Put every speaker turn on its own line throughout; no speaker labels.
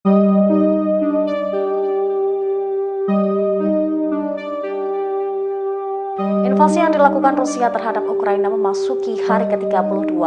Invasi yang dilakukan Rusia terhadap Ukraina memasuki hari ke-32.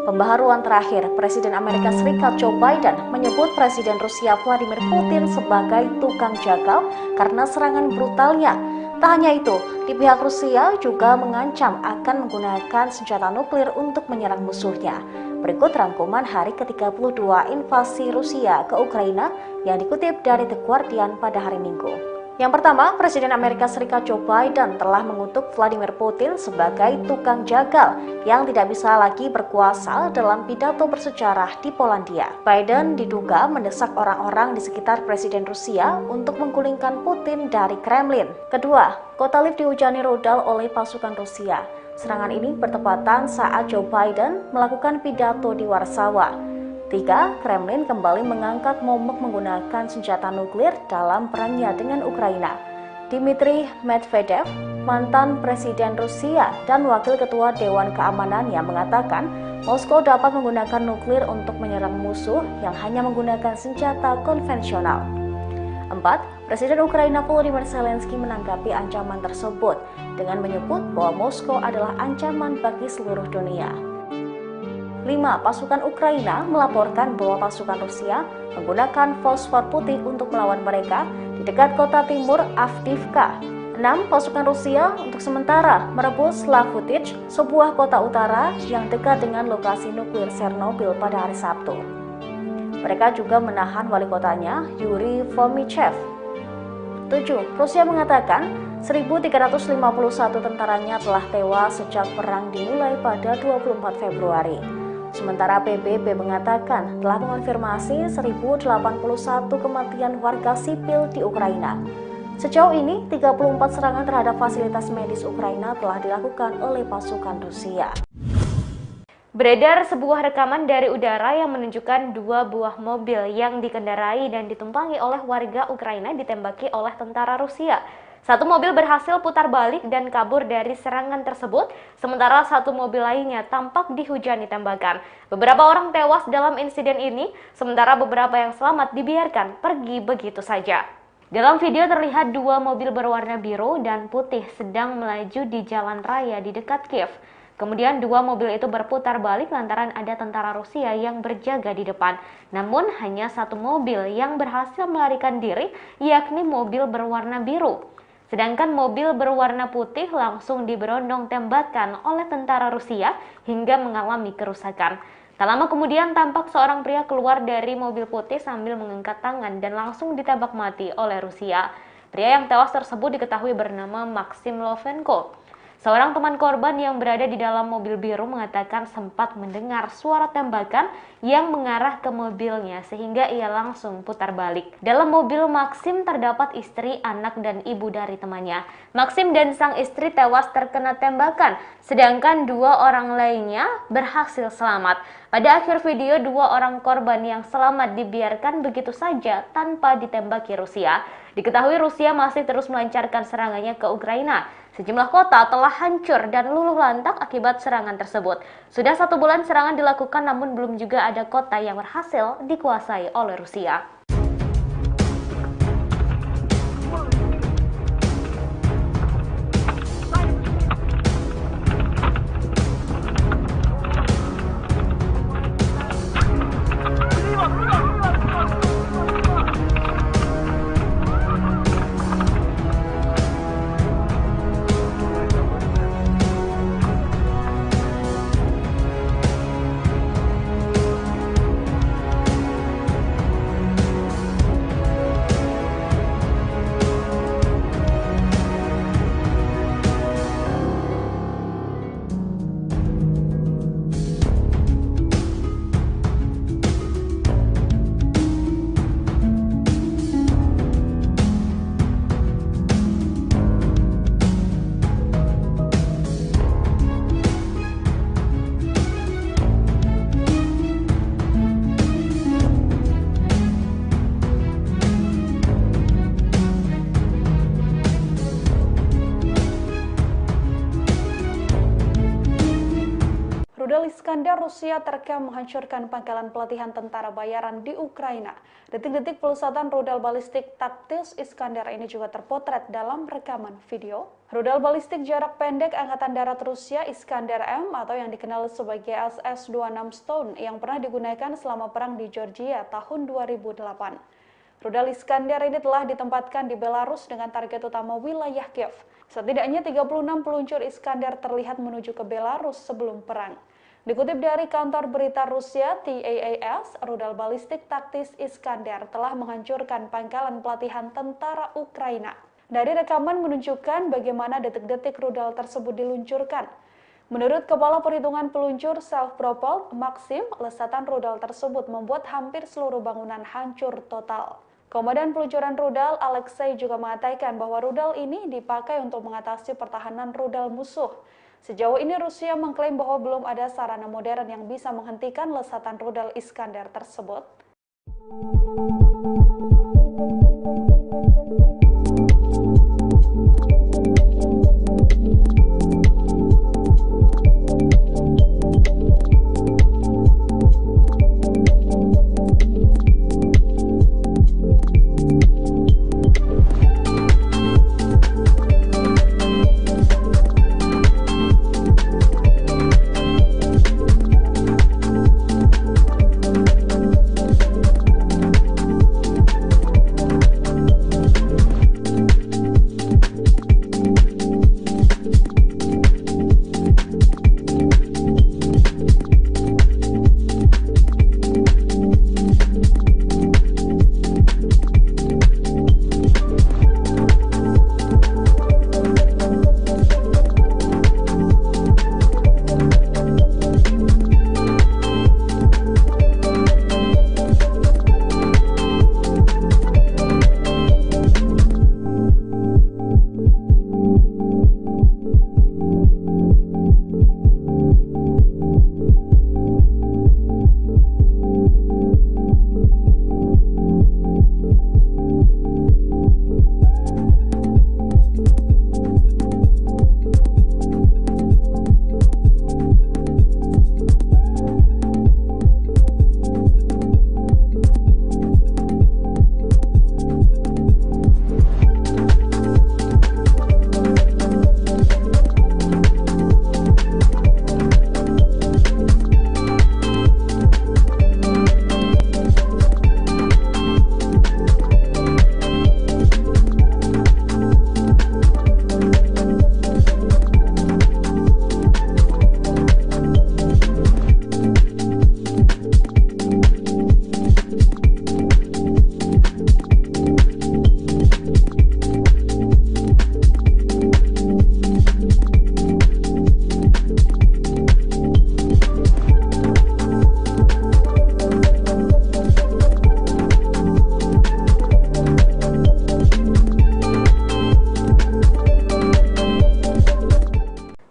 Pembaharuan terakhir, Presiden Amerika Serikat Joe Biden menyebut Presiden Rusia Vladimir Putin sebagai tukang jagal karena serangan brutalnya. Tak hanya itu, di pihak Rusia juga mengancam akan menggunakan senjata nuklir untuk menyerang musuhnya. Berikut rangkuman hari ke-32 invasi Rusia ke Ukraina yang dikutip dari The Guardian pada hari Minggu. Yang pertama, Presiden Amerika Serikat Joe Biden telah mengutuk Vladimir Putin sebagai tukang jagal yang tidak bisa lagi berkuasa dalam pidato bersejarah di Polandia. Biden diduga mendesak orang-orang di sekitar Presiden Rusia untuk menggulingkan Putin dari Kremlin. Kedua, kota Lviv dihujani rudal oleh pasukan Rusia. Serangan ini bertepatan saat Joe Biden melakukan pidato di Warsawa. 3. Kremlin kembali mengangkat momok menggunakan senjata nuklir dalam perangnya dengan Ukraina. Dmitry Medvedev, mantan Presiden Rusia dan Wakil Ketua Dewan Keamanannya mengatakan Moskow dapat menggunakan nuklir untuk menyerang musuh yang hanya menggunakan senjata konvensional. 4. Presiden Ukraina Volodymyr Zelensky menanggapi ancaman tersebut dengan menyebut bahwa Moskow adalah ancaman bagi seluruh dunia. 5. Pasukan Ukraina melaporkan bahwa pasukan Rusia menggunakan fosfor putih untuk melawan mereka di dekat kota timur Avdiivka. 6. Pasukan Rusia untuk sementara merebut Slavutich, sebuah kota utara yang dekat dengan lokasi nuklir Chernobyl pada hari Sabtu. Mereka juga menahan wali kotanya, Yuri Fomichev. 7. Rusia mengatakan 1.351 tentaranya telah tewas sejak perang dimulai pada 24 Februari. Sementara PBB mengatakan telah mengonfirmasi 1.081 kematian warga sipil di Ukraina. Sejauh ini, 34 serangan terhadap fasilitas medis Ukraina telah dilakukan oleh pasukan Rusia.
Beredar sebuah rekaman dari udara yang menunjukkan 2 buah mobil yang dikendarai dan ditumpangi oleh warga Ukraina ditembaki oleh tentara Rusia. 1 mobil berhasil putar balik dan kabur dari serangan tersebut, sementara 1 mobil lainnya tampak dihujani tembakan. Beberapa orang tewas dalam insiden ini, sementara beberapa yang selamat dibiarkan pergi begitu saja. Dalam video terlihat 2 mobil berwarna biru dan putih sedang melaju di jalan raya di dekat Kiev. Kemudian 2 mobil itu berputar balik lantaran ada tentara Rusia yang berjaga di depan. Namun hanya 1 mobil yang berhasil melarikan diri, yakni mobil berwarna biru. Sedangkan mobil berwarna putih langsung diberondong tembakan oleh tentara Rusia hingga mengalami kerusakan. Tak lama kemudian tampak seorang pria keluar dari mobil putih sambil mengangkat tangan dan langsung ditembak mati oleh Rusia. Pria yang tewas tersebut diketahui bernama Maxim Lovenko. Seorang teman korban yang berada di dalam mobil biru mengatakan sempat mendengar suara tembakan yang mengarah ke mobilnya sehingga ia langsung putar balik. Dalam mobil Maxim terdapat istri, anak, dan ibu dari temannya. Maxim dan sang istri tewas terkena tembakan, sedangkan 2 orang lainnya berhasil selamat. Pada akhir video, 2 orang korban yang selamat dibiarkan begitu saja tanpa ditembaki Rusia. Diketahui Rusia masih terus melancarkan serangannya ke Ukraina. Sejumlah kota telah hancur dan luluh lantak akibat serangan tersebut. Sudah 1 bulan serangan dilakukan namun belum juga ada kota yang berhasil dikuasai oleh Rusia.
Iskandar, Rusia terekam menghancurkan pangkalan pelatihan tentara bayaran di Ukraina. Detik-detik pelusasan rudal balistik taktis Iskandar ini juga terpotret dalam rekaman video. Rudal balistik jarak pendek Angkatan Darat Rusia Iskandar M atau yang dikenal sebagai SS-26 Stone yang pernah digunakan selama perang di Georgia tahun 2008. Rudal Iskandar ini telah ditempatkan di Belarus dengan target utama wilayah Kiev. Setidaknya 36 peluncur Iskandar terlihat menuju ke Belarus sebelum perang. Dikutip dari kantor berita Rusia TASS, rudal balistik taktis Iskandar telah menghancurkan pangkalan pelatihan tentara Ukraina. Dari rekaman menunjukkan bagaimana detik-detik rudal tersebut diluncurkan. Menurut Kepala Perhitungan Peluncur Self-Propelled Maxim, lesatan rudal tersebut membuat hampir seluruh bangunan hancur total. Komandan peluncuran rudal Alexei juga mengatakan bahwa rudal ini dipakai untuk mengatasi pertahanan rudal musuh. Sejauh ini Rusia mengklaim bahwa belum ada sarana modern yang bisa menghentikan lesatan rudal Iskandar tersebut.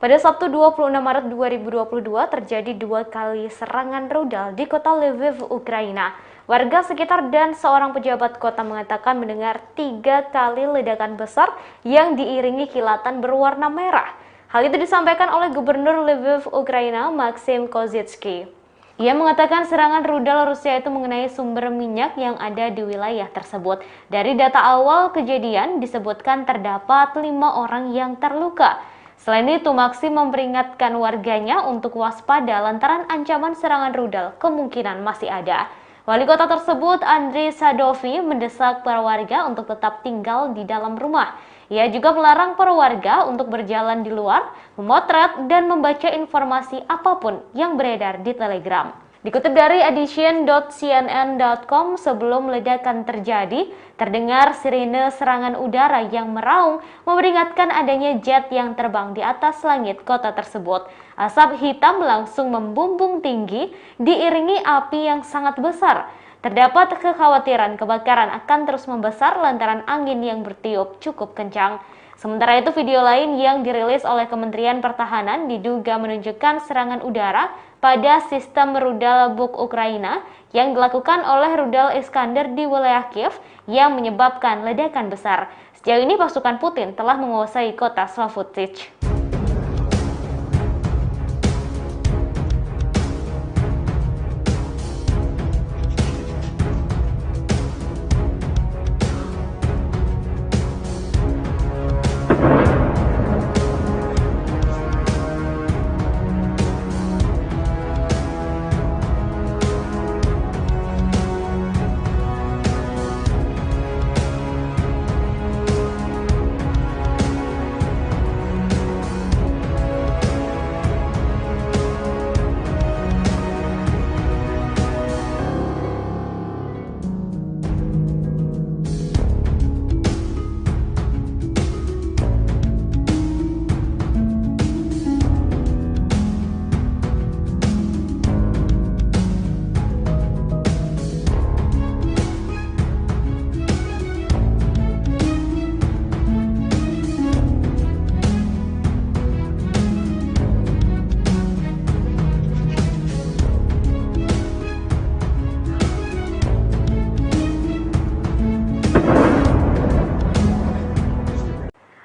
Pada Sabtu 26 Maret 2022 terjadi 2 kali serangan rudal di kota Lviv, Ukraina. Warga sekitar dan seorang pejabat kota mengatakan mendengar 3 kali ledakan besar yang diiringi kilatan berwarna merah. Hal itu disampaikan oleh Gubernur Lviv, Ukraina, Maxim Kozytsky. Ia mengatakan serangan rudal Rusia itu mengenai sumber minyak yang ada di wilayah tersebut. Dari data awal kejadian disebutkan terdapat 5 orang yang terluka. Selain itu, Maxim memperingatkan warganya untuk waspada lantaran ancaman serangan rudal kemungkinan masih ada. Wali kota tersebut, Andriy Sadovi, mendesak para warga untuk tetap tinggal di dalam rumah. Ia juga melarang para warga untuk berjalan di luar, memotret, dan membaca informasi apapun yang beredar di Telegram. Dikutip dari edition.cnn.com, sebelum ledakan terjadi, terdengar sirine serangan udara yang meraung memperingatkan adanya jet yang terbang di atas langit kota tersebut. Asap hitam langsung membumbung tinggi, diiringi api yang sangat besar. Terdapat kekhawatiran kebakaran akan terus membesar lantaran angin yang bertiup cukup kencang. Sementara itu, video lain yang dirilis oleh Kementerian Pertahanan diduga menunjukkan serangan udara pada sistem rudal Buk Ukraina yang dilakukan oleh rudal Iskandar di wilayah Kiev yang menyebabkan ledakan besar. Sejauh ini pasukan Putin telah menguasai kota Slavutich.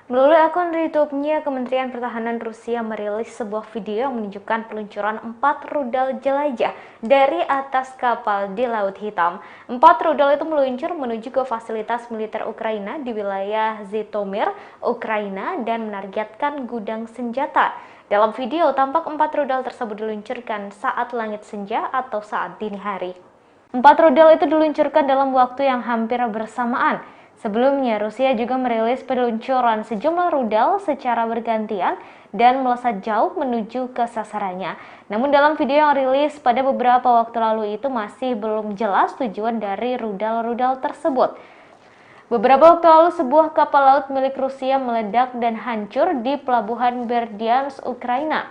Melalui akun YouTube-nya, Kementerian Pertahanan Rusia merilis sebuah video yang menunjukkan peluncuran 4 rudal jelajah dari atas kapal di Laut Hitam. 4 rudal itu meluncur menuju ke fasilitas militer Ukraina di wilayah Zhytomyr, Ukraina, dan menargetkan gudang senjata. Dalam video, tampak 4 rudal tersebut diluncurkan saat langit senja atau saat dini hari. 4 rudal itu diluncurkan dalam waktu yang hampir bersamaan. Sebelumnya, Rusia juga merilis peluncuran sejumlah rudal secara bergantian dan melesat jauh menuju ke sasarannya. Namun dalam video yang rilis pada beberapa waktu lalu itu masih belum jelas tujuan dari rudal-rudal tersebut. Beberapa waktu lalu sebuah kapal laut milik Rusia meledak dan hancur di pelabuhan Berdyansk, Ukraina.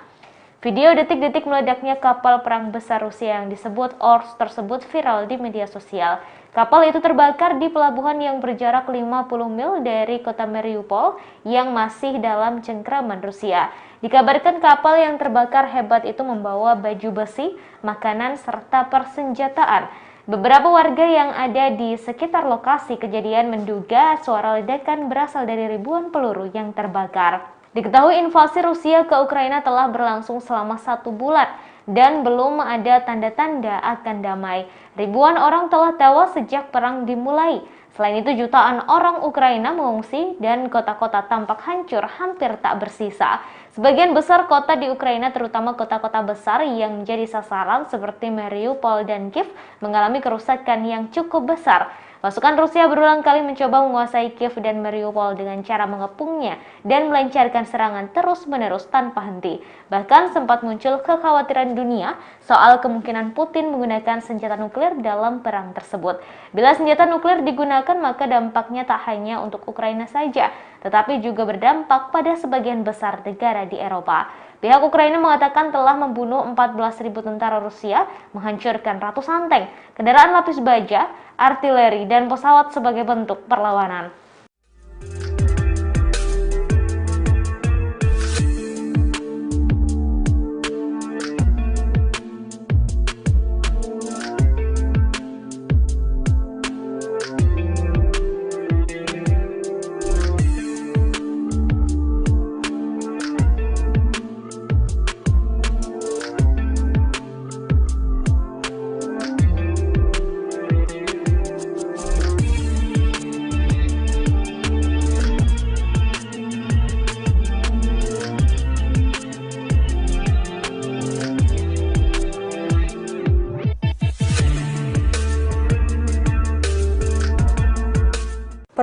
Video detik-detik meledaknya kapal perang besar Rusia yang disebut Ors tersebut viral di media sosial. Kapal itu terbakar di pelabuhan yang berjarak 50 mil dari kota Mariupol yang masih dalam cengkraman Rusia. Dikabarkan kapal yang terbakar hebat itu membawa baju besi, makanan, serta persenjataan. Beberapa warga yang ada di sekitar lokasi kejadian menduga suara ledakan berasal dari ribuan peluru yang terbakar. Diketahui invasi Rusia ke Ukraina telah berlangsung selama 1 bulan dan belum ada tanda-tanda akan damai. Ribuan orang telah tewas sejak perang dimulai. Selain itu, jutaan orang Ukraina mengungsi dan kota-kota tampak hancur hampir tak bersisa. Sebagian besar kota di Ukraina, terutama kota-kota besar yang menjadi sasaran seperti Mariupol dan Kiev, mengalami kerusakan yang cukup besar. Pasukan Rusia berulang kali mencoba menguasai Kiev dan Mariupol dengan cara mengepungnya dan melancarkan serangan terus-menerus tanpa henti. Bahkan sempat muncul kekhawatiran dunia soal kemungkinan Putin menggunakan senjata nuklir dalam perang tersebut. Bila senjata nuklir digunakan, maka dampaknya tak hanya untuk Ukraina saja, tetapi juga berdampak pada sebagian besar negara di Eropa. Pihak Ukraina mengatakan telah membunuh 14.000 tentara Rusia, menghancurkan ratusan tank, kendaraan lapis baja, artileri, dan pesawat sebagai bentuk perlawanan.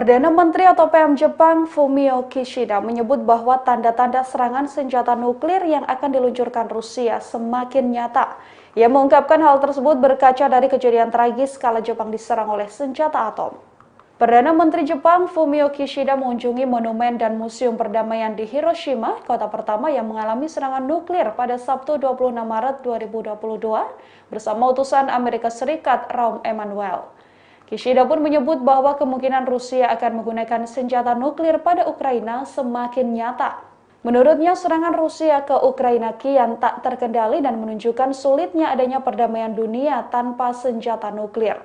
Perdana Menteri atau PM Jepang Fumio Kishida menyebut bahwa tanda-tanda serangan senjata nuklir yang akan diluncurkan Rusia semakin nyata. Ia mengungkapkan hal tersebut berkaca dari kejadian tragis kala Jepang diserang oleh senjata atom. Perdana Menteri Jepang Fumio Kishida mengunjungi monumen dan museum perdamaian di Hiroshima, kota pertama yang mengalami serangan nuklir pada Sabtu 26 Maret 2022 bersama utusan Amerika Serikat Rahm Emanuel. Kishida pun menyebut bahwa kemungkinan Rusia akan menggunakan senjata nuklir pada Ukraina semakin nyata. Menurutnya, serangan Rusia ke Ukraina kian tak terkendali dan menunjukkan sulitnya adanya perdamaian dunia tanpa senjata nuklir.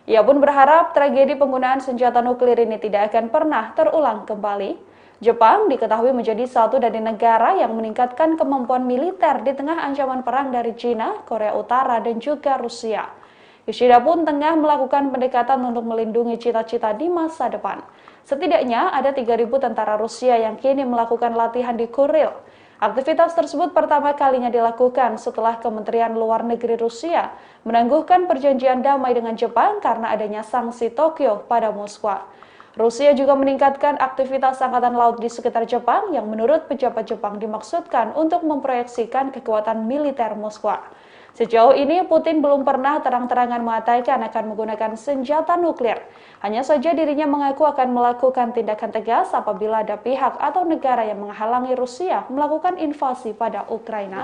Ia pun berharap tragedi penggunaan senjata nuklir ini tidak akan pernah terulang kembali. Jepang diketahui menjadi satu dari negara yang meningkatkan kemampuan militer di tengah ancaman perang dari China, Korea Utara, dan juga Rusia. Kishida pun tengah melakukan pendekatan untuk melindungi cita-cita di masa depan. Setidaknya ada 3.000 tentara Rusia yang kini melakukan latihan di Kuril. Aktivitas tersebut pertama kalinya dilakukan setelah Kementerian Luar Negeri Rusia menangguhkan perjanjian damai dengan Jepang karena adanya sanksi Tokyo pada Moskwa. Rusia juga meningkatkan aktivitas angkatan laut di sekitar Jepang yang menurut pejabat Jepang dimaksudkan untuk memproyeksikan kekuatan militer Moskwa. Sejauh ini, Putin belum pernah terang-terangan mengatakan akan menggunakan senjata nuklir. Hanya saja dirinya mengaku akan melakukan tindakan tegas apabila ada pihak atau negara yang menghalangi Rusia melakukan invasi pada Ukraina.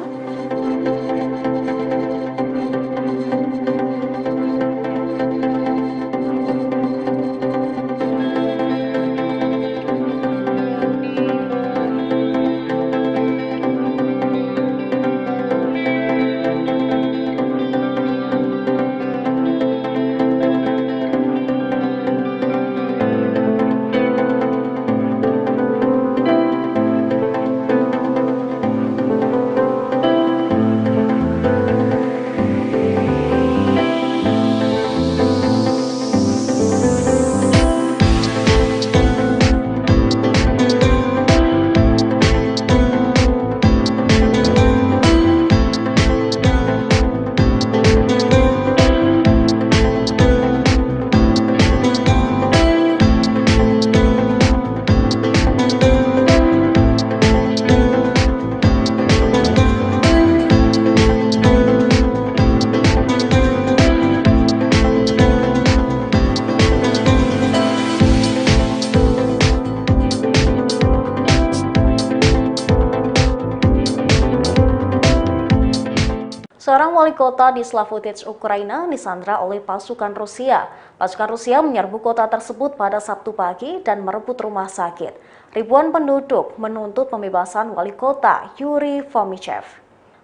Seorang wali kota di Slavutich, Ukraina, disandra oleh pasukan Rusia. Pasukan Rusia menyerbu kota tersebut pada Sabtu pagi dan merebut rumah sakit. Ribuan penduduk menuntut pembebasan wali kota, Yuri Fomichev.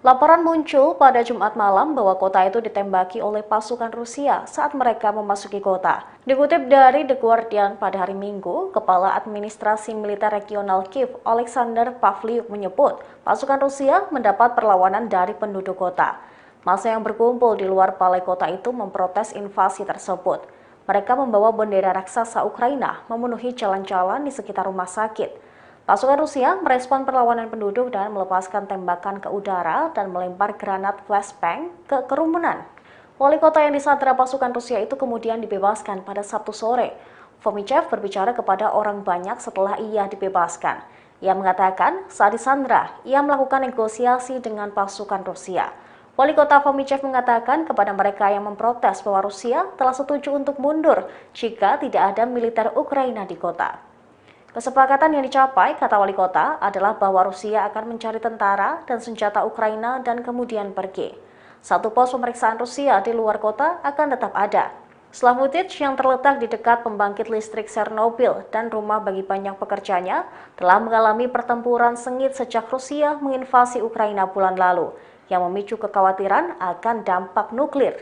Laporan muncul pada Jumat malam bahwa kota itu ditembaki oleh pasukan Rusia saat mereka memasuki kota. Dikutip dari The Guardian pada hari Minggu, Kepala Administrasi Militer Regional Kiev, Alexander Pavliuk menyebut pasukan Rusia mendapat perlawanan dari penduduk kota. Massa yang berkumpul di luar balai kota itu memprotes invasi tersebut. Mereka membawa bendera raksasa Ukraina memenuhi jalan-jalan di sekitar rumah sakit. Pasukan Rusia merespon perlawanan penduduk dan melepaskan tembakan ke udara dan melempar granat flashbang ke kerumunan. Wali kota yang disandra pasukan Rusia itu kemudian dibebaskan pada Sabtu sore. Fomichev berbicara kepada orang banyak setelah ia dibebaskan. Ia mengatakan saat disandra, ia melakukan negosiasi dengan pasukan Rusia. Wali kota Fomichev mengatakan kepada mereka yang memprotes bahwa Rusia telah setuju untuk mundur jika tidak ada militer Ukraina di kota. Kesepakatan yang dicapai, kata wali kota, adalah bahwa Rusia akan mencari tentara dan senjata Ukraina dan kemudian pergi. Satu pos pemeriksaan Rusia di luar kota akan tetap ada. Slavutich yang terletak di dekat pembangkit listrik Chernobyl dan rumah bagi banyak pekerjanya telah mengalami pertempuran sengit sejak Rusia menginvasi Ukraina bulan lalu, yang memicu kekhawatiran akan dampak nuklir.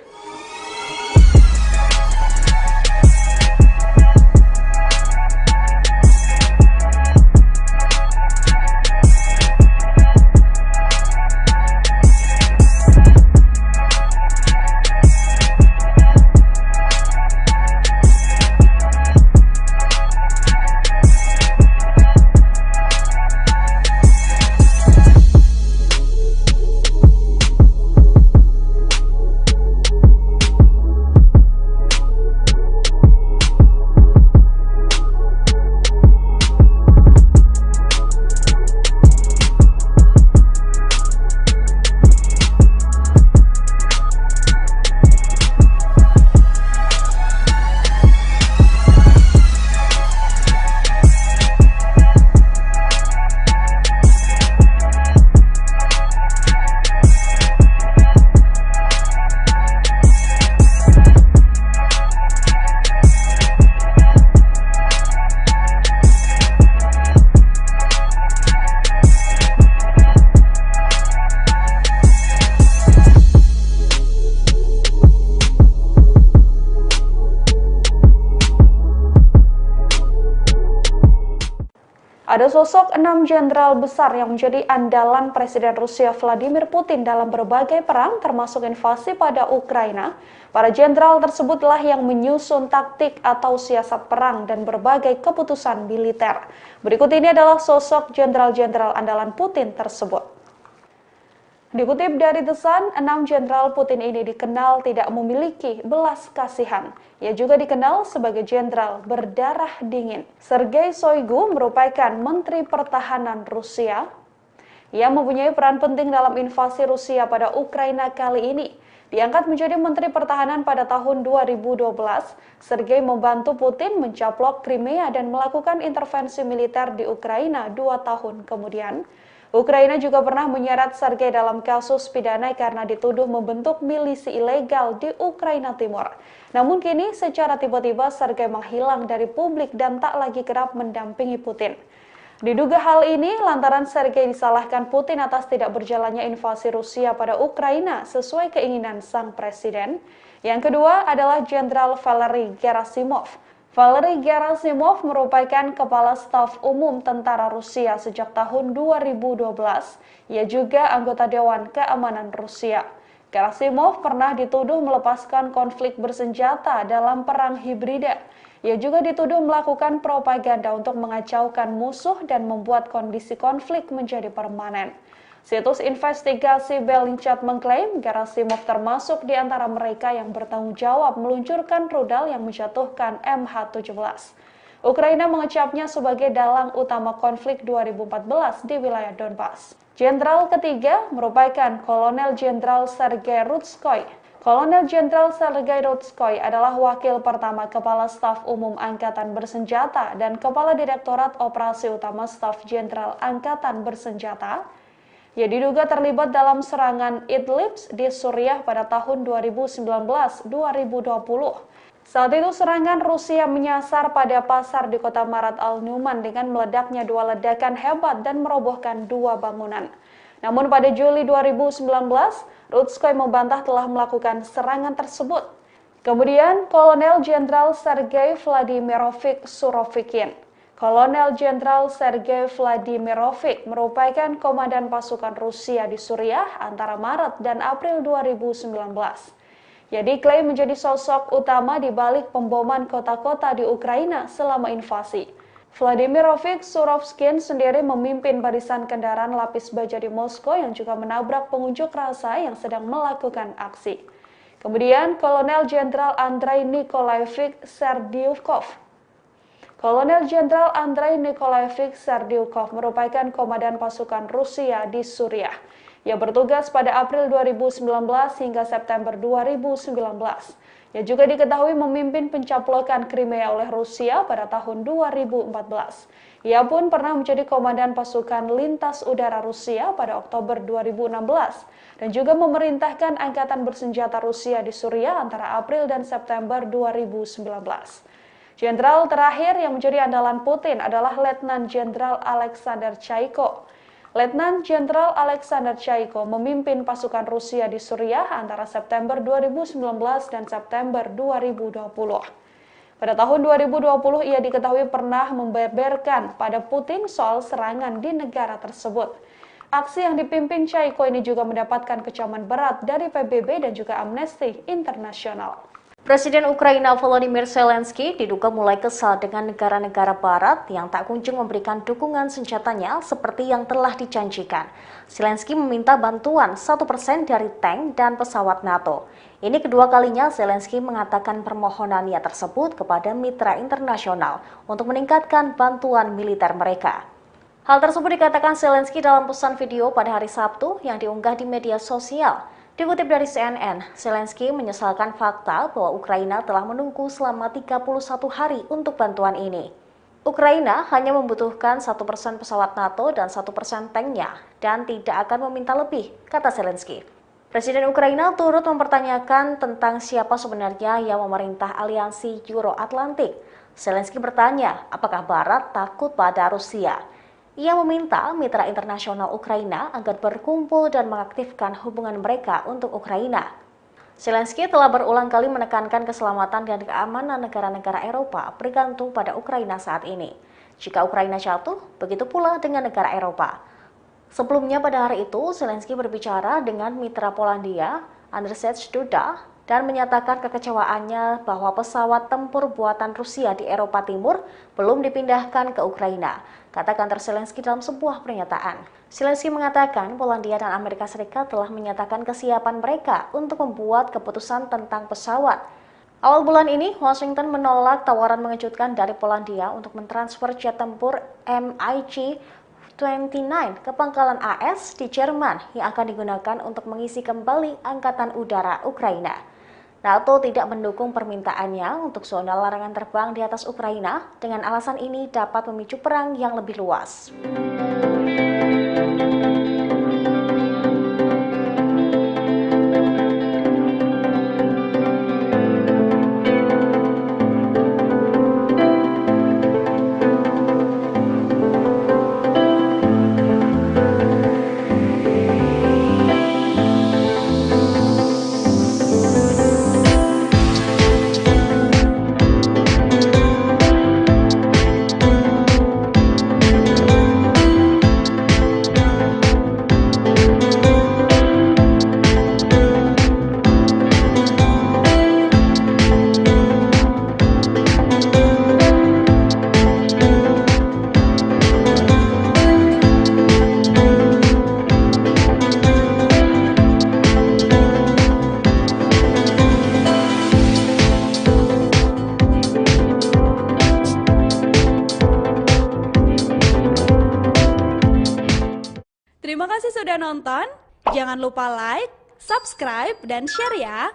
Ada sosok 6 jenderal besar yang menjadi andalan Presiden Rusia Vladimir Putin dalam berbagai perang termasuk invasi pada Ukraina. Para jenderal tersebutlah yang menyusun taktik atau siasat perang dan berbagai keputusan militer. Berikut ini adalah sosok jenderal-jenderal andalan Putin tersebut. Dikutip dari The Sun, 6 jenderal Putin ini dikenal tidak memiliki belas kasihan. Ia juga dikenal sebagai jenderal berdarah dingin. Sergei Shoigu merupakan Menteri Pertahanan Rusia. Ia mempunyai peran penting dalam invasi Rusia pada Ukraina kali ini. Diangkat menjadi Menteri Pertahanan pada tahun 2012, Sergei membantu Putin mencaplok Crimea dan melakukan intervensi militer di Ukraina 2 tahun kemudian. Ukraina juga pernah menyeret Sergei dalam kasus pidana karena dituduh membentuk milisi ilegal di Ukraina Timur. Namun kini secara tiba-tiba Sergei menghilang dari publik dan tak lagi kerap mendampingi Putin. Diduga hal ini lantaran Sergei disalahkan Putin atas tidak berjalannya invasi Rusia pada Ukraina sesuai keinginan sang presiden. Yang kedua adalah Jenderal Valery Gerasimov. Valery Gerasimov merupakan Kepala Staf Umum Tentara Rusia sejak tahun 2012. Ia juga anggota Dewan Keamanan Rusia. Gerasimov pernah dituduh melepaskan konflik bersenjata dalam perang hibrida. Ia juga dituduh melakukan propaganda untuk mengacaukan musuh dan membuat kondisi konflik menjadi permanen. Situs investigasi Bellingcat mengklaim Gerasimov termasuk di antara mereka yang bertanggung jawab meluncurkan rudal yang menjatuhkan MH17. Ukraina mengecapnya sebagai dalang utama konflik 2014 di wilayah Donbas. Jenderal ketiga merupakan Kolonel Jenderal Sergei Rutskoy. Kolonel Jenderal Sergei Rutskoy adalah wakil pertama Kepala Staf Umum Angkatan Bersenjata dan Kepala Direktorat Operasi Utama Staf Jenderal Angkatan Bersenjata. Ia diduga terlibat dalam serangan Idlib di Suriah pada tahun 2019-2020. Saat itu serangan Rusia menyasar pada pasar di kota Marat al-Numan dengan meledaknya 2 ledakan hebat dan merobohkan 2 bangunan. Namun pada Juli 2019, Rutskoy membantah telah melakukan serangan tersebut. Kemudian, Kolonel Jenderal Sergei Vladimirovich Surovikin. Kolonel Jenderal Sergei Vladimirovich merupakan komandan pasukan Rusia di Suriah antara Maret dan April 2019. Ia diklaim menjadi sosok utama di balik pemboman kota-kota di Ukraina selama invasi. Vladimirovich Surovikin sendiri memimpin barisan kendaraan lapis baja di Moskow yang juga menabrak pengunjuk rasa yang sedang melakukan aksi. Kemudian, Kolonel Jenderal Andrei Nikolaevich Serdyukov. Kolonel Jenderal Andrei Nikolaevich Serdyukov merupakan komandan pasukan Rusia di Suriah. Ia bertugas pada April 2019 hingga September 2019. Ia juga diketahui memimpin pencaplokan Crimea oleh Rusia pada tahun 2014. Ia pun pernah menjadi komandan pasukan lintas udara Rusia pada Oktober 2016 dan juga memerintahkan angkatan bersenjata Rusia di Suriah antara April dan September 2019. Jenderal terakhir yang menjadi andalan Putin adalah Letnan Jenderal Alexander Chaiko. Letnan Jenderal Alexander Chaiko memimpin pasukan Rusia di Suriah antara September 2019 dan September 2020. Pada tahun 2020, ia diketahui pernah membeberkan pada Putin soal serangan di negara tersebut. Aksi yang dipimpin Chaiko ini juga mendapatkan kecaman berat dari PBB dan juga Amnesty International.
Presiden Ukraina Volodymyr Zelensky diduga mulai kesal dengan negara-negara barat yang tak kunjung memberikan dukungan senjatanya seperti yang telah dijanjikan. Zelensky meminta bantuan 1% dari tank dan pesawat NATO. Ini kedua kalinya Zelensky mengatakan permohonannya tersebut kepada mitra internasional untuk meningkatkan bantuan militer mereka. Hal tersebut dikatakan Zelensky dalam pesan video pada hari Sabtu yang diunggah di media sosial. Dikutip dari CNN, Zelensky menyesalkan fakta bahwa Ukraina telah menunggu selama 31 hari untuk bantuan ini. Ukraina hanya membutuhkan 1% pesawat NATO dan 1% tanknya, dan tidak akan meminta lebih, kata Zelensky. Presiden Ukraina turut mempertanyakan tentang siapa sebenarnya yang memerintah aliansi Euro-Atlantik. Zelensky bertanya, apakah Barat takut pada Rusia? Ia meminta mitra internasional Ukraina agar berkumpul dan mengaktifkan hubungan mereka untuk Ukraina. Zelensky telah berulang kali menekankan keselamatan dan keamanan negara-negara Eropa bergantung pada Ukraina saat ini. Jika Ukraina jatuh, begitu pula dengan negara Eropa. Sebelumnya pada hari itu, Zelensky berbicara dengan mitra Polandia, Andrzej Duda, dan menyatakan kekecewaannya bahwa pesawat tempur buatan Rusia di Eropa Timur belum dipindahkan ke Ukraina, kata kantor Zelensky dalam sebuah pernyataan. Zelensky mengatakan Polandia dan Amerika Serikat telah menyatakan kesiapan mereka untuk membuat keputusan tentang pesawat. Awal bulan ini, Washington menolak tawaran mengejutkan dari Polandia untuk mentransfer jet tempur MiG-29 ke pangkalan AS di Jerman yang akan digunakan untuk mengisi kembali Angkatan Udara Ukraina. NATO tidak mendukung permintaannya untuk zona larangan terbang di atas Ukraina, dengan alasan ini dapat memicu perang yang lebih luas.
Terima kasih sudah nonton. Jangan lupa like, subscribe, dan share ya.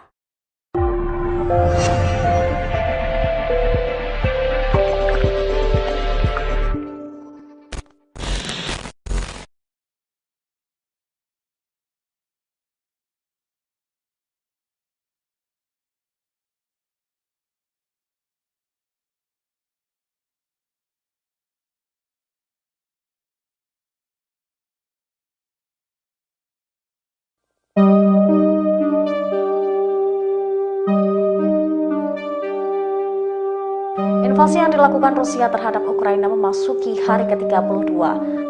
Invasi yang dilakukan Rusia terhadap Ukraina memasuki hari ke-32.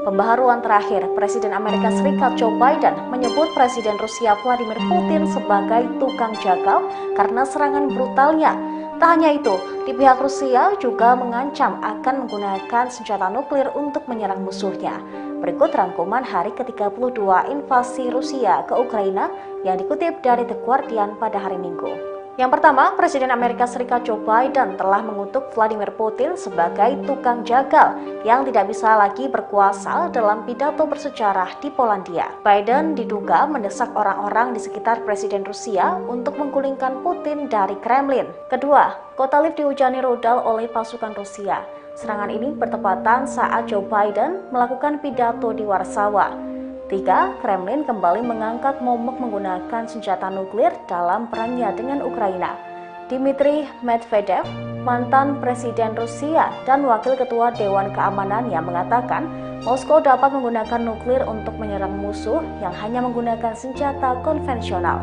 Pembaharuan terakhir, Presiden Amerika Serikat Joe Biden menyebut Presiden Rusia Vladimir Putin sebagai tukang jagal karena serangan brutalnya. Tak hanya itu, di pihak Rusia juga mengancam akan menggunakan senjata nuklir untuk menyerang musuhnya. Berikut rangkuman hari ke-32 invasi Rusia ke Ukraina yang dikutip dari The Guardian pada hari Minggu. Yang pertama, Presiden Amerika Serikat Joe Biden telah mengutuk Vladimir Putin sebagai tukang jagal yang tidak bisa lagi berkuasa dalam pidato bersejarah di Polandia. Biden diduga mendesak orang-orang di sekitar Presiden Rusia untuk menggulingkan Putin dari Kremlin. Kedua, kota Lviv dihujani rudal oleh pasukan Rusia. Serangan ini bertepatan saat Joe Biden melakukan pidato di Warsawa. 3. Kremlin kembali mengangkat momok menggunakan senjata nuklir dalam perangnya dengan Ukraina. Dmitry Medvedev, mantan Presiden Rusia dan Wakil Ketua Dewan Keamanan yang mengatakan Moskow dapat menggunakan nuklir untuk menyerang musuh yang hanya menggunakan senjata konvensional.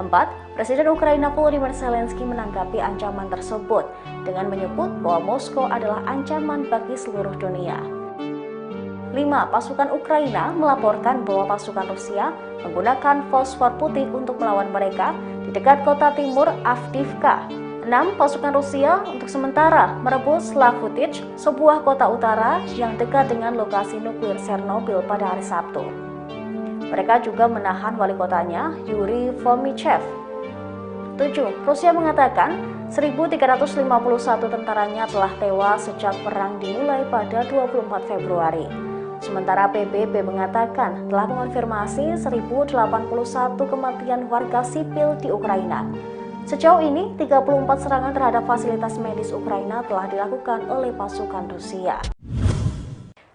4. Presiden Ukraina Volodymyr Zelensky menanggapi ancaman tersebut dengan menyebut bahwa Moskow adalah ancaman bagi seluruh dunia. 5. Pasukan Ukraina melaporkan bahwa pasukan Rusia menggunakan fosfor putih untuk melawan mereka di dekat kota timur Avdiivka. 6. Pasukan Rusia untuk sementara merebut Slavutich, sebuah kota utara yang dekat dengan lokasi nuklir Chernobyl pada hari Sabtu. Mereka juga menahan wali kotanya, Yuri Fomichev. 7. Rusia mengatakan 1.351 tentaranya telah tewas sejak perang dimulai pada 24 Februari. Sementara PBB mengatakan telah mengonfirmasi 1.081 kematian warga sipil di Ukraina. Sejauh ini, 34 serangan terhadap fasilitas medis Ukraina telah dilakukan oleh pasukan Rusia.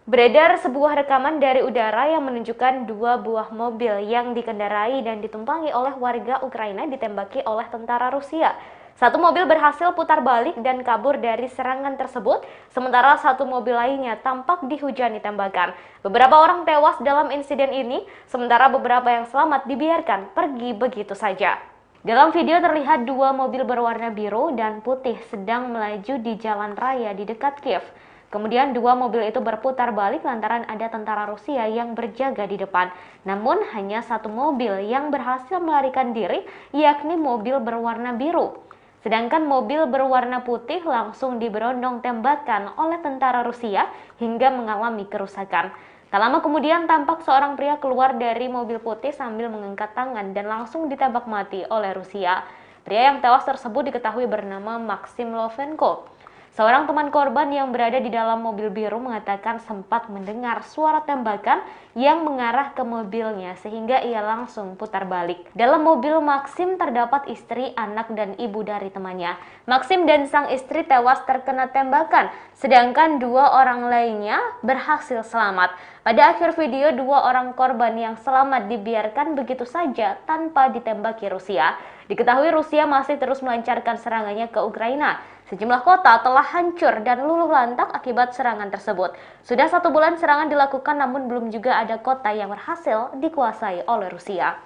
Beredar sebuah rekaman dari udara yang menunjukkan 2 buah mobil yang dikendarai dan ditumpangi oleh warga Ukraina ditembaki oleh tentara Rusia. 1 mobil berhasil putar balik dan kabur dari serangan tersebut, sementara 1 mobil lainnya tampak dihujani tembakan. Beberapa orang tewas dalam insiden ini, sementara beberapa yang selamat dibiarkan pergi begitu saja. Dalam video terlihat 2 mobil berwarna biru dan putih sedang melaju di jalan raya di dekat Kiev. Kemudian 2 mobil itu berputar balik lantaran ada tentara Rusia yang berjaga di depan. Namun hanya 1 mobil yang berhasil melarikan diri, yakni mobil berwarna biru. Sedangkan mobil berwarna putih langsung diberondong tembakan oleh tentara Rusia hingga mengalami kerusakan. Tak lama kemudian tampak seorang pria keluar dari mobil putih sambil mengangkat tangan dan langsung ditembak mati oleh Rusia. Pria yang tewas tersebut diketahui bernama Maxim Lovenko. Seorang teman korban yang berada di dalam mobil biru mengatakan sempat mendengar suara tembakan yang mengarah ke mobilnya sehingga ia langsung putar balik. Dalam mobil Maxim terdapat istri, anak, dan ibu dari temannya. Maxim dan sang istri tewas terkena tembakan, sedangkan 2 orang lainnya berhasil selamat. Pada akhir video, 2 orang korban yang selamat dibiarkan begitu saja tanpa ditembaki Rusia. Diketahui Rusia masih terus melancarkan serangannya ke Ukraina. Sejumlah kota telah hancur dan luluh lantak akibat serangan tersebut. Sudah 1 bulan serangan dilakukan namun belum juga ada kota yang berhasil dikuasai oleh Rusia.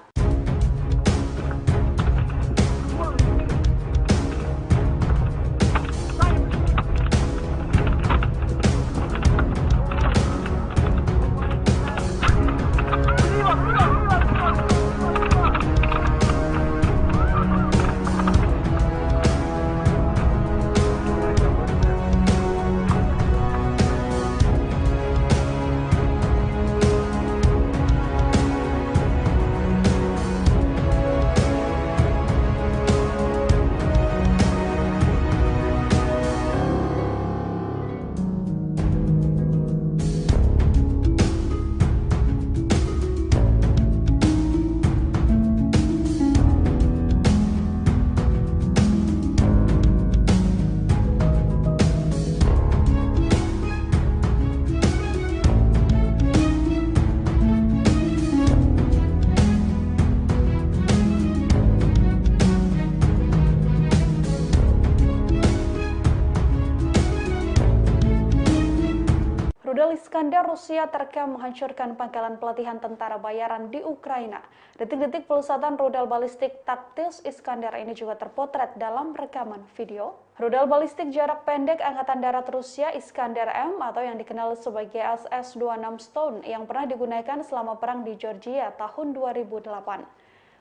Iskandar, Rusia terekam menghancurkan pangkalan pelatihan tentara bayaran di Ukraina. Detik-detik pelusasan rudal balistik taktis Iskandar ini juga terpotret dalam rekaman video. Rudal balistik jarak pendek Angkatan Darat Rusia Iskandar M atau yang dikenal sebagai SS-26 Stone yang pernah digunakan selama perang di Georgia tahun 2008.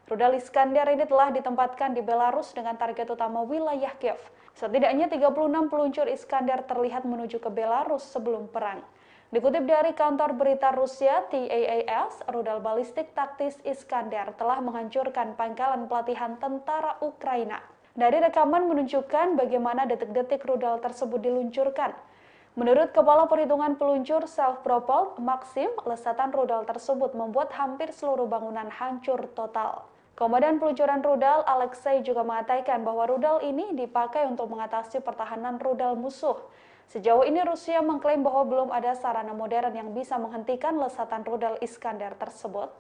Rudal Iskandar ini telah ditempatkan di Belarus dengan target utama wilayah Kiev. Setidaknya 36 peluncur Iskandar terlihat menuju ke Belarus sebelum perang. Dikutip dari kantor berita Rusia TASS, rudal balistik taktis Iskandar telah menghancurkan pangkalan pelatihan tentara Ukraina. Dari rekaman menunjukkan bagaimana detik-detik rudal tersebut diluncurkan. Menurut Kepala Perhitungan Peluncur Self-Propelled Maxim, lesatan rudal tersebut membuat hampir seluruh bangunan hancur total. Komandan peluncuran rudal Alexei juga mengatakan bahwa rudal ini dipakai untuk mengatasi pertahanan rudal musuh. Sejauh ini Rusia mengklaim bahwa belum ada sarana modern yang bisa menghentikan lesatan rudal Iskandar tersebut.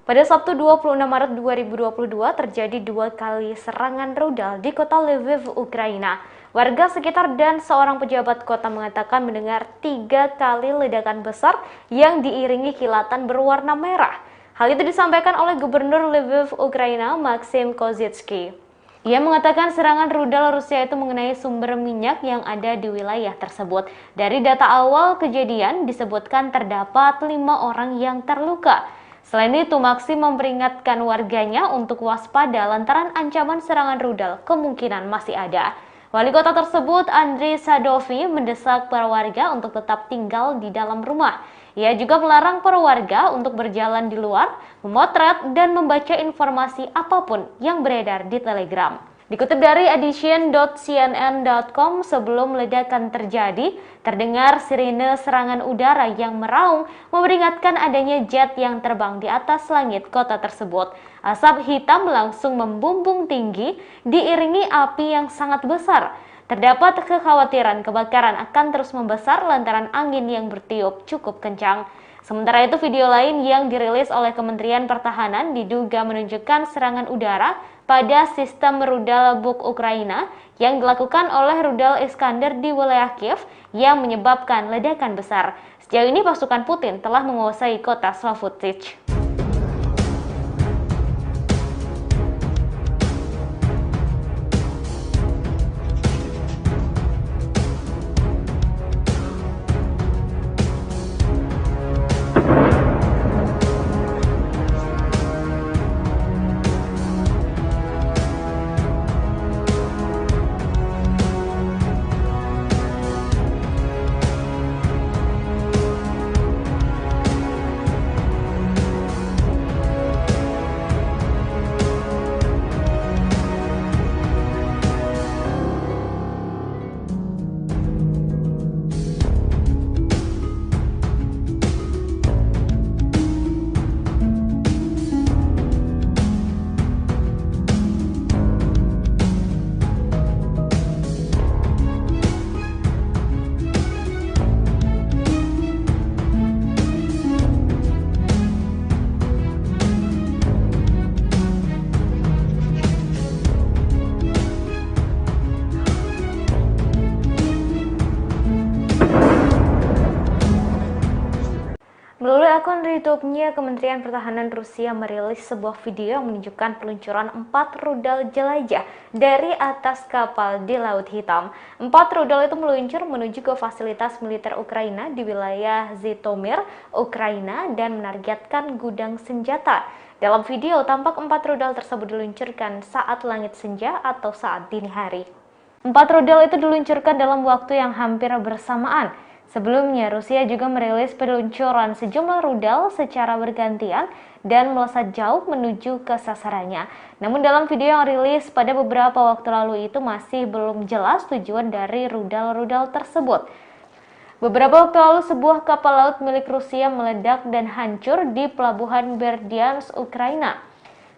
Pada Sabtu 26 Maret 2022 terjadi 2 kali serangan rudal di kota Lviv, Ukraina. Warga sekitar dan seorang pejabat kota mengatakan mendengar 3 kali ledakan besar yang diiringi kilatan berwarna merah. Hal itu disampaikan oleh Gubernur Lviv, Ukraina, Maxim Kozytsky. Ia mengatakan serangan rudal Rusia itu mengenai sumber minyak yang ada di wilayah tersebut. Dari data awal kejadian disebutkan terdapat 5 orang yang terluka. Selain itu, Maxim memperingatkan warganya untuk waspada lantaran ancaman serangan rudal kemungkinan masih ada. Wali kota tersebut, Andriy Sadovi, mendesak para warga untuk tetap tinggal di dalam rumah. Ia juga melarang para warga untuk berjalan di luar, memotret, dan membaca informasi apapun yang beredar di Telegram. Dikutip dari edition.cnn.com, sebelum ledakan terjadi, terdengar sirine serangan udara yang meraung memperingatkan adanya jet yang terbang di atas langit kota tersebut. Asap hitam langsung membumbung tinggi, diiringi api yang sangat besar. Terdapat kekhawatiran kebakaran akan terus membesar lantaran angin yang bertiup cukup kencang. Sementara itu, video lain yang dirilis oleh Kementerian Pertahanan diduga menunjukkan serangan udara pada sistem rudal Buk Ukraina yang dilakukan oleh rudal Iskandar di wilayah Kiev yang menyebabkan ledakan besar. Sejauh ini pasukan Putin telah menguasai kota Slavutich. YouTube-nya, Kementerian Pertahanan Rusia merilis sebuah video yang menunjukkan peluncuran 4 rudal jelajah dari atas kapal di Laut Hitam. 4 rudal itu meluncur menuju ke fasilitas militer Ukraina di wilayah Zhytomyr, Ukraina, dan menargetkan gudang senjata. Dalam video, tampak 4 rudal tersebut diluncurkan saat langit senja atau saat dini hari. 4 rudal itu diluncurkan dalam waktu yang hampir bersamaan. Sebelumnya, Rusia juga merilis peluncuran sejumlah rudal secara bergantian dan melesat jauh menuju ke sasarannya. Namun dalam video yang rilis pada beberapa waktu lalu itu masih belum jelas tujuan dari rudal-rudal tersebut. Beberapa waktu lalu sebuah kapal laut milik Rusia meledak dan hancur di pelabuhan Berdyansk, Ukraina.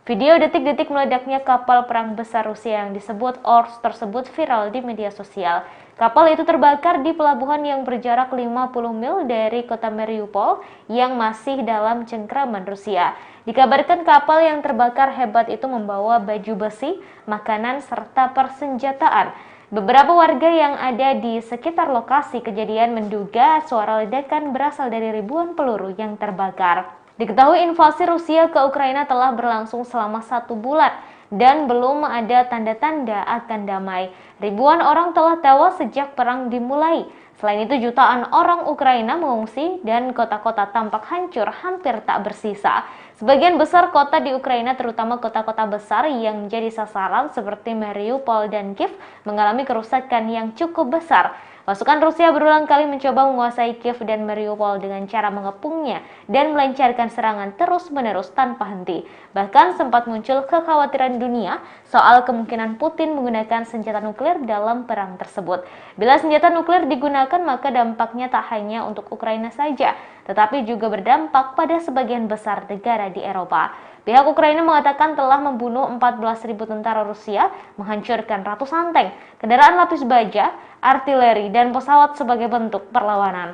Video detik-detik meledaknya kapal perang besar Rusia yang disebut Ors tersebut viral di media sosial. Kapal itu terbakar di pelabuhan yang berjarak 50 mil dari kota Mariupol yang masih dalam cengkraman Rusia. Dikabarkan kapal yang terbakar hebat itu membawa baju besi, makanan, serta persenjataan. Beberapa warga yang ada di sekitar lokasi kejadian menduga suara ledakan berasal dari ribuan peluru yang terbakar. Diketahui invasi Rusia ke Ukraina telah berlangsung selama 1 bulan dan belum ada tanda-tanda akan damai. Ribuan orang telah tewas sejak perang dimulai. Selain itu, jutaan orang Ukraina mengungsi dan kota-kota tampak hancur hampir tak bersisa. Sebagian besar kota di Ukraina, terutama kota-kota besar yang menjadi sasaran seperti Mariupol dan Kiev, mengalami kerusakan yang cukup besar. Pasukan Rusia berulang kali mencoba menguasai Kiev dan Mariupol dengan cara mengepungnya dan melancarkan serangan terus-menerus tanpa henti. Bahkan sempat muncul kekhawatiran dunia soal kemungkinan Putin menggunakan senjata nuklir dalam perang tersebut. Bila senjata nuklir digunakan, maka dampaknya tak hanya untuk Ukraina saja, tetapi juga berdampak pada sebagian besar negara di Eropa. Pihak Ukraina mengatakan telah membunuh 14.000 tentara Rusia, menghancurkan ratusan tank, kendaraan lapis baja, artileri, dan pesawat sebagai bentuk perlawanan.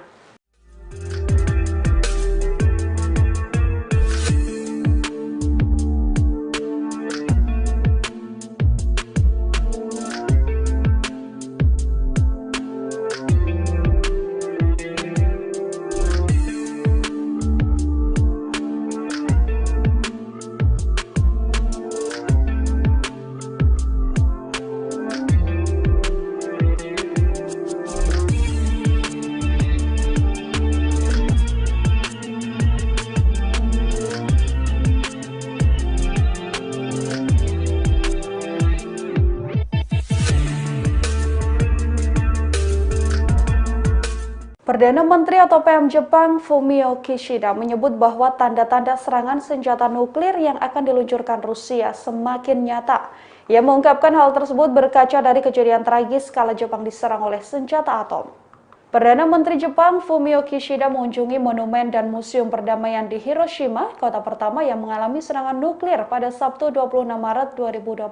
Perdana Menteri atau PM Jepang Fumio Kishida menyebut bahwa tanda-tanda serangan senjata nuklir yang akan diluncurkan Rusia semakin nyata. Ia mengungkapkan hal tersebut berkaca dari kejadian tragis kala Jepang diserang oleh senjata atom. Perdana Menteri Jepang Fumio Kishida mengunjungi monumen dan museum perdamaian di Hiroshima, kota pertama yang mengalami serangan nuklir pada Sabtu 26 Maret 2022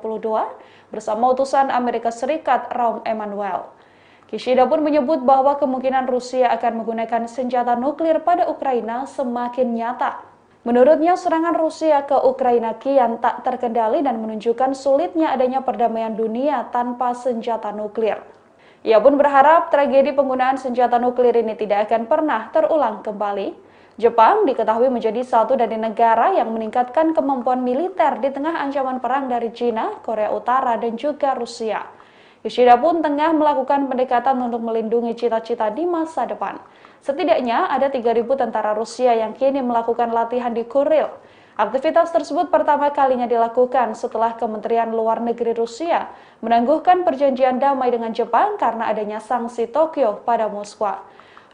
bersama utusan Amerika Serikat Rahm Emanuel. Kishida pun menyebut bahwa kemungkinan Rusia akan menggunakan senjata nuklir pada Ukraina semakin nyata. Menurutnya, serangan Rusia ke Ukraina kian tak terkendali dan menunjukkan sulitnya adanya perdamaian dunia tanpa senjata nuklir. Ia pun berharap tragedi penggunaan senjata nuklir ini tidak akan pernah terulang kembali. Jepang diketahui menjadi satu dari negara yang meningkatkan kemampuan militer di tengah ancaman perang dari China, Korea Utara, dan juga Rusia. Kishida pun tengah melakukan pendekatan untuk melindungi cita-cita di masa depan. Setidaknya ada 3.000 tentara Rusia yang kini melakukan latihan di Kuril. Aktivitas tersebut pertama kalinya dilakukan setelah Kementerian Luar Negeri Rusia menangguhkan perjanjian damai dengan Jepang karena adanya sanksi Tokyo pada Moskwa.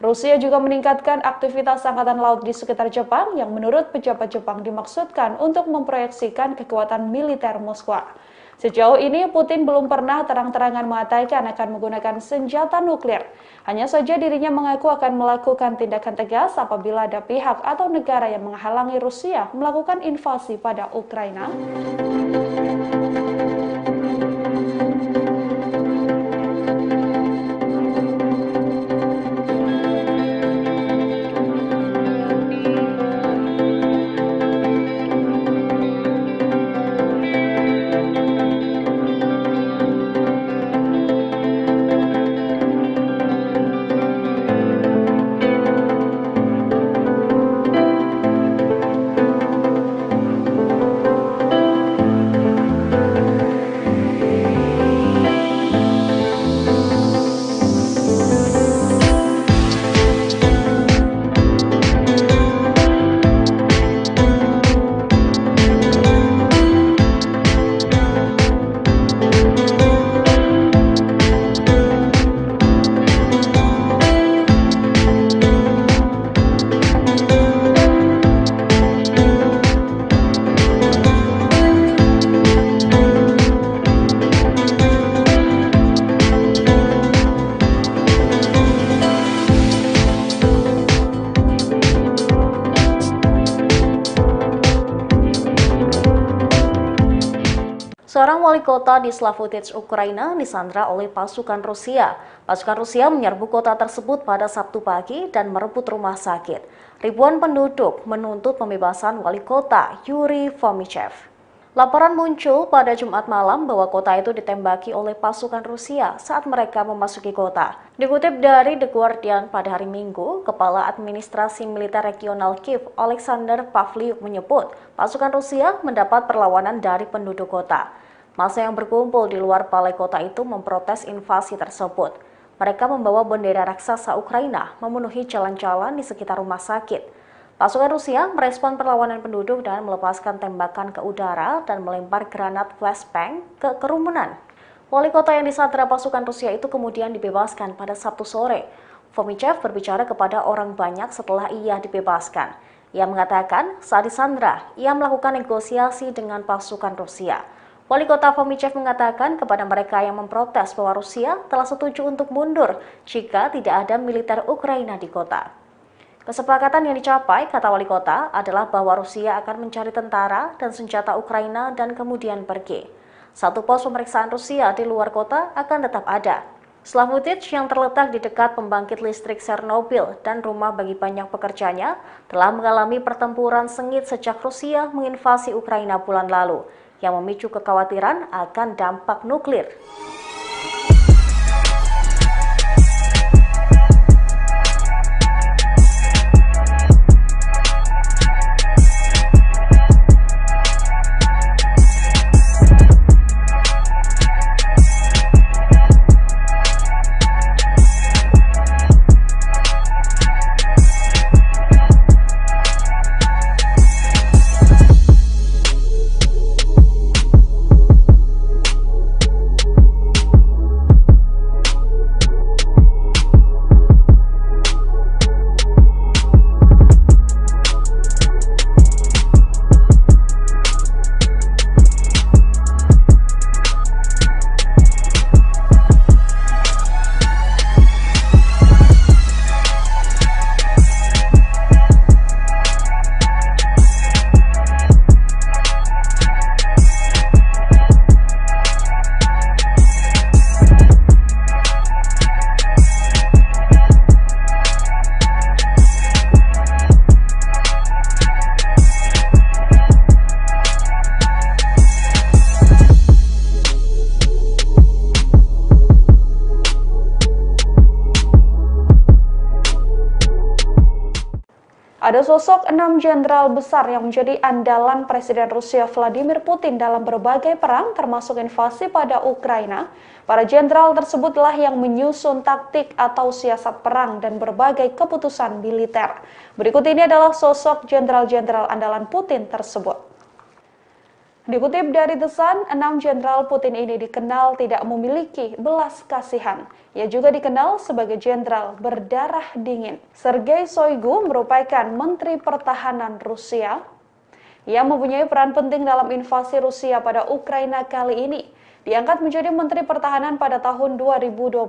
Rusia juga meningkatkan aktivitas angkatan laut di sekitar Jepang yang menurut pejabat Jepang dimaksudkan untuk memproyeksikan kekuatan militer Moskwa. Sejauh ini, Putin belum pernah terang-terangan mengatakan akan menggunakan senjata nuklir. Hanya saja dirinya mengaku akan melakukan tindakan tegas apabila ada pihak atau negara yang menghalangi Rusia melakukan invasi pada Ukraina.
wali kota di Slavutich, Ukraina, disandra oleh pasukan Rusia. Pasukan Rusia menyerbu kota tersebut pada Sabtu pagi dan merebut rumah sakit. Ribuan penduduk menuntut pembebasan wali kota Yuri Fomichev. Laporan muncul pada Jumat malam bahwa kota itu ditembaki oleh pasukan Rusia saat mereka memasuki kota. Dikutip dari The Guardian pada hari Minggu, Kepala Administrasi Militer Regional Kiev, Alexander Pavliuk menyebut pasukan Rusia mendapat perlawanan dari penduduk kota. Massa yang berkumpul di luar balai kota itu memprotes invasi tersebut. Mereka membawa bendera raksasa Ukraina memenuhi jalan-jalan di sekitar rumah sakit. Pasukan Rusia merespon perlawanan penduduk dan melepaskan tembakan ke udara dan melempar granat flashbang ke kerumunan. Wali kota yang disandra pasukan Rusia itu kemudian dibebaskan pada Sabtu sore. Fomichev berbicara kepada orang banyak setelah ia dibebaskan. Ia mengatakan saat disandra, ia melakukan negosiasi dengan pasukan Rusia. Wali kota Fomichev mengatakan kepada mereka yang memprotes bahwa Rusia telah setuju untuk mundur jika tidak ada militer Ukraina di kota. Kesepakatan yang dicapai, kata wali kota, adalah bahwa Rusia akan mencari tentara dan senjata Ukraina dan kemudian pergi. Satu pos pemeriksaan Rusia di luar kota akan tetap ada. Slavutich yang terletak di dekat pembangkit listrik Chernobyl dan rumah bagi banyak pekerjanya telah mengalami pertempuran sengit sejak Rusia menginvasi Ukraina bulan lalu, yang memicu kekhawatiran akan dampak nuklir.
Ada sosok 6 jenderal besar yang menjadi andalan Presiden Rusia Vladimir Putin dalam berbagai perang termasuk invasi pada Ukraina. Para jenderal tersebutlah yang menyusun taktik atau siasat perang dan berbagai keputusan militer. Berikut ini adalah sosok jenderal-jenderal andalan Putin tersebut. Dikutip dari The Sun, 6 jenderal Putin ini dikenal tidak memiliki belas kasihan. Ia juga dikenal sebagai jenderal berdarah dingin. Sergei Shoigu merupakan Menteri Pertahanan Rusia. Ia mempunyai peran penting dalam invasi Rusia pada Ukraina kali ini. Diangkat menjadi Menteri Pertahanan pada tahun 2012,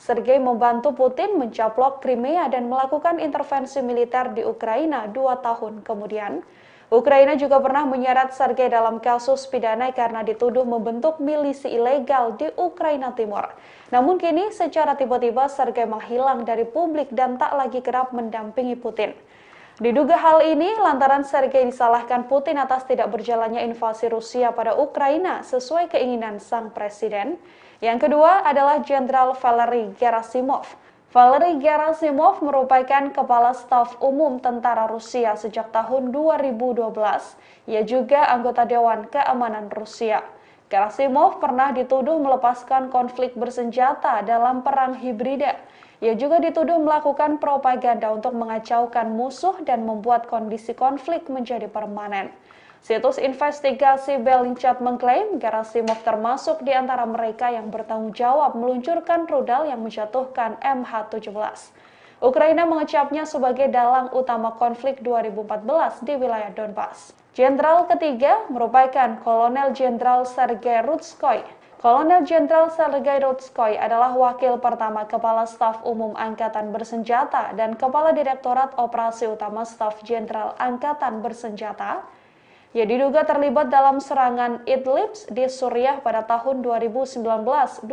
Sergei membantu Putin mencaplok Crimea dan melakukan intervensi militer di Ukraina 2 tahun kemudian. Ukraina juga pernah menyeret Sergei dalam kasus pidana karena dituduh membentuk milisi ilegal di Ukraina Timur. Namun kini secara tiba-tiba Sergei menghilang dari publik dan tak lagi kerap mendampingi Putin. Diduga hal ini lantaran Sergei disalahkan Putin atas tidak berjalannya invasi Rusia pada Ukraina sesuai keinginan sang presiden. Yang kedua adalah Jenderal Valery Gerasimov. Valery Gerasimov merupakan Kepala Staf Umum Tentara Rusia sejak tahun 2012. Ia juga anggota Dewan Keamanan Rusia. Gerasimov pernah dituduh melepaskan konflik bersenjata dalam perang hibrida. Ia juga dituduh melakukan propaganda untuk mengacaukan musuh dan membuat kondisi konflik menjadi permanen. Situs investigasi Bellingcat mengklaim Gerasimov termasuk di antara mereka yang bertanggung jawab meluncurkan rudal yang menjatuhkan MH17. Ukraina mengecapnya sebagai dalang utama konflik 2014 di wilayah Donbas. Jenderal ketiga merupakan Kolonel Jenderal Sergei Rutskoy. Kolonel Jenderal Sergei Rutskoy adalah wakil pertama Kepala Staf Umum Angkatan Bersenjata dan Kepala Direktorat Operasi Utama Staf Jenderal Angkatan Bersenjata. Ia diduga terlibat dalam serangan Idlib di Suriah pada tahun 2019-2020.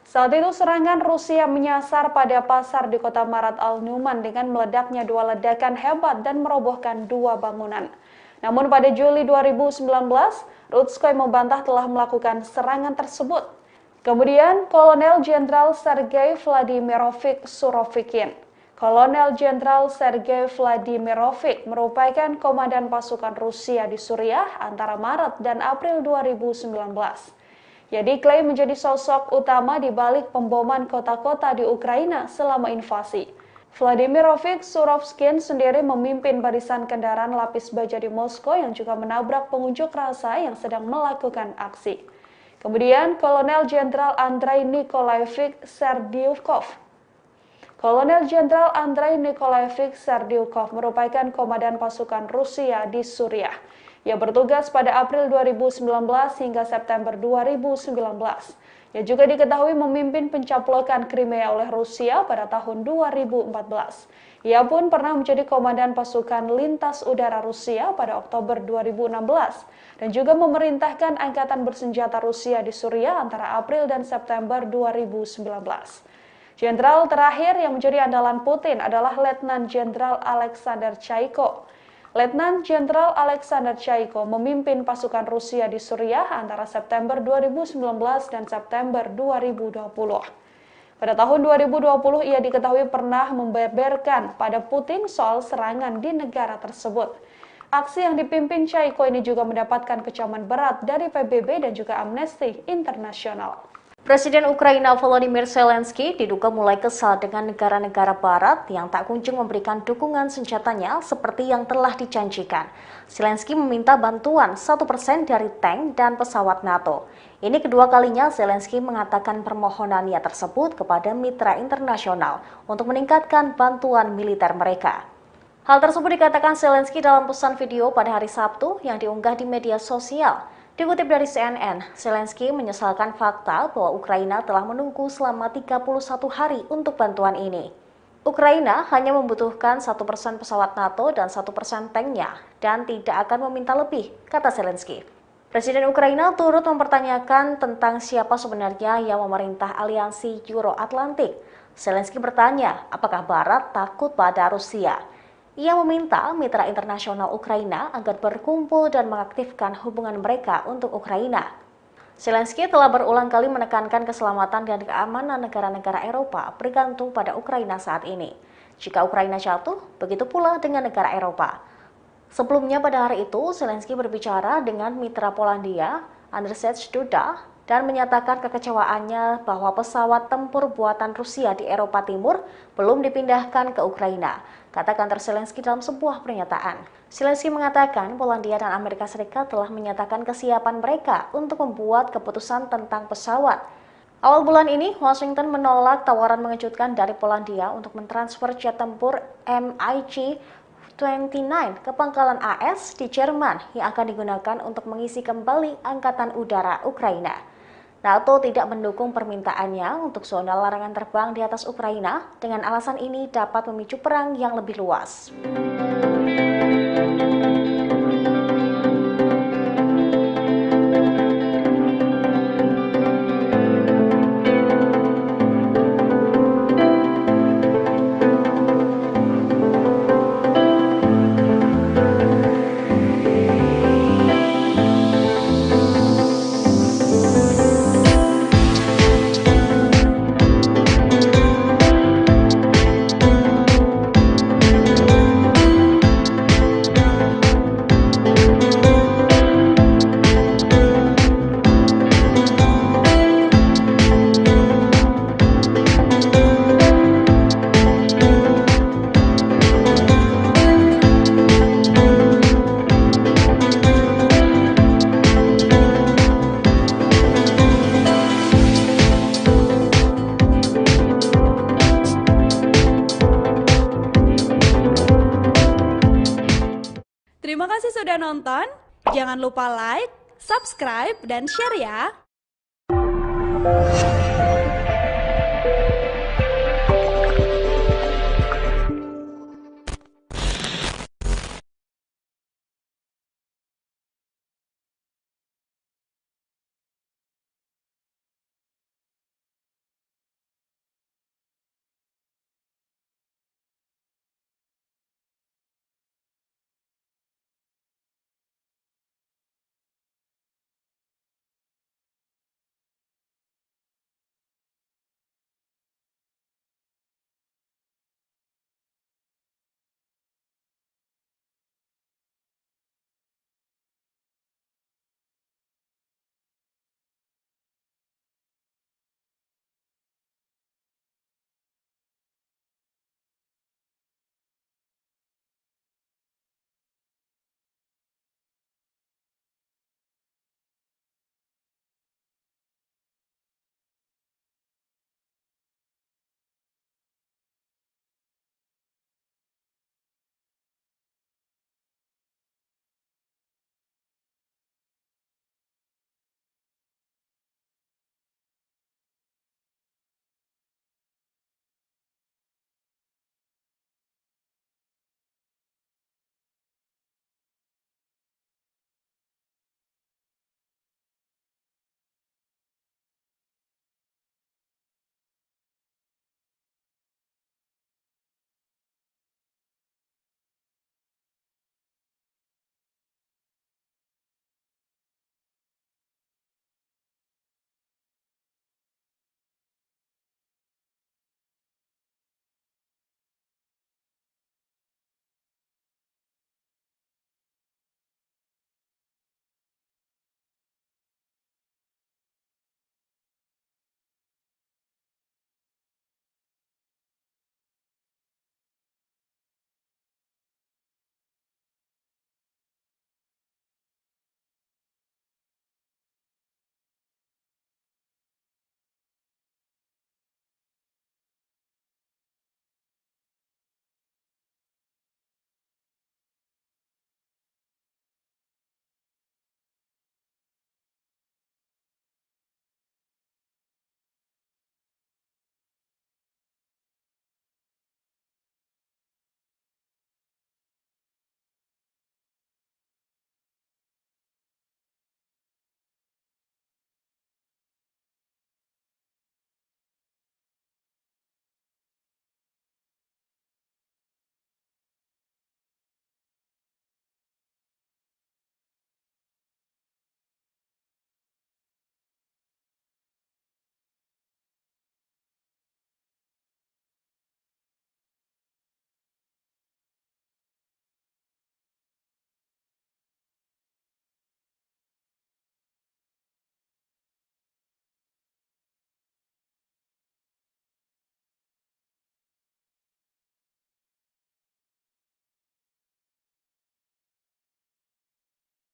Saat itu serangan Rusia menyasar pada pasar di kota Marat al-Numan dengan meledaknya 2 ledakan hebat dan merobohkan 2 bangunan. Namun pada Juli 2019, Rutskoy membantah telah melakukan serangan tersebut. Kemudian Kolonel Jenderal Sergei Vladimirovich Surovikin. Kolonel Jenderal Sergei Vladimirovich merupakan komandan pasukan Rusia di Suriah antara Maret dan April 2019. Ia diklaim menjadi sosok utama di balik pemboman kota-kota di Ukraina selama invasi. Vladimirovich Surovikin sendiri memimpin barisan kendaraan lapis baja di Moskow yang juga menabrak pengunjuk rasa yang sedang melakukan aksi. Kemudian Kolonel Jenderal Andrei Nikolaevich Serdyukov. Kolonel Jenderal Andrei Nikolaevich Serdyukov merupakan komandan pasukan Rusia di Suriah. Ia bertugas pada April 2019 hingga September 2019. Ia juga diketahui memimpin pencaplokan Crimea oleh Rusia pada tahun 2014. Ia pun pernah menjadi komandan pasukan lintas udara Rusia pada Oktober 2016 dan juga memerintahkan angkatan bersenjata Rusia di Suriah antara April dan September 2019. Jenderal terakhir yang menjadi andalan Putin adalah Letnan Jenderal Alexander Chaiko. Letnan Jenderal Alexander Chaiko memimpin pasukan Rusia di Suriah antara September 2019 dan September 2020. Pada tahun 2020 ia diketahui pernah membeberkan pada Putin soal serangan di negara tersebut. Aksi yang dipimpin Chaiko ini juga mendapatkan kecaman berat dari PBB dan juga Amnesty International.
Presiden Ukraina Volodymyr Zelensky diduga mulai kesal dengan negara-negara barat yang tak kunjung memberikan dukungan senjatanya seperti yang telah dijanjikan. Zelensky meminta bantuan 1% dari tank dan pesawat NATO. Ini kedua kalinya Zelensky mengatakan permohonannya tersebut kepada mitra internasional untuk meningkatkan bantuan militer mereka. Hal tersebut dikatakan Zelensky dalam pesan video pada hari Sabtu yang diunggah di media sosial. Dikutip dari CNN, Zelensky menyesalkan fakta bahwa Ukraina telah menunggu selama 31 hari untuk bantuan ini. Ukraina hanya membutuhkan 1% pesawat NATO dan 1% tanknya, dan tidak akan meminta lebih, kata Zelensky. Presiden Ukraina turut mempertanyakan tentang siapa sebenarnya yang memerintah aliansi Euro-Atlantik. Zelensky bertanya, apakah Barat takut pada Rusia? Ia meminta mitra internasional Ukraina agar berkumpul dan mengaktifkan hubungan mereka untuk Ukraina. Zelensky telah berulang kali menekankan keselamatan dan keamanan negara-negara Eropa bergantung pada Ukraina saat ini. Jika Ukraina jatuh, begitu pula dengan negara Eropa. Sebelumnya pada hari itu, Zelensky berbicara dengan mitra Polandia, Andrzej Duda, dan menyatakan kekecewaannya bahwa pesawat tempur buatan Rusia di Eropa Timur belum dipindahkan ke Ukraina, kata kantor Zelensky dalam sebuah pernyataan. Zelensky mengatakan Polandia dan Amerika Serikat telah menyatakan kesiapan mereka untuk membuat keputusan tentang pesawat. Awal bulan ini, Washington menolak tawaran mengejutkan dari Polandia untuk mentransfer jet tempur MiG-29 ke pangkalan AS di Jerman yang akan digunakan untuk mengisi kembali Angkatan Udara Ukraina. NATO tidak mendukung permintaannya untuk zona larangan terbang di atas Ukraina. Dengan alasan ini dapat memicu perang yang lebih luas.
Terima kasih sudah nonton. Jangan lupa like, subscribe, dan share ya.